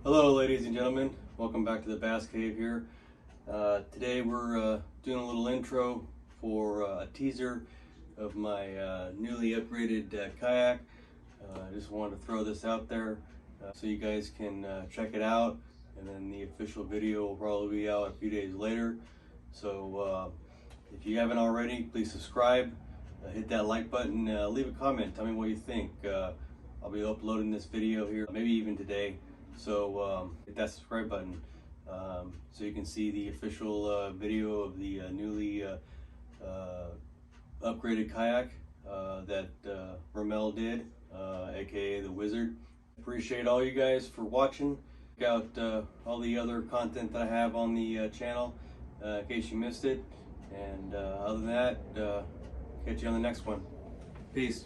Hello ladies and gentlemen, welcome back to the Bass Cave here. Today we're doing a little intro for a teaser of my newly upgraded kayak. I just wanted to throw this out there so you guys can check it out, and then the official video will probably be out a few days later. So if you haven't already, please subscribe, hit that like button, leave a comment, tell me what you think. I'll be uploading this video here maybe even today. So hit that subscribe button so you can see the official video of the newly upgraded kayak that Ramel did, aka the Wizard. Appreciate all you guys for watching. Check out all the other content that I have on the channel in case you missed it. And other than that, catch you on the next one. Peace.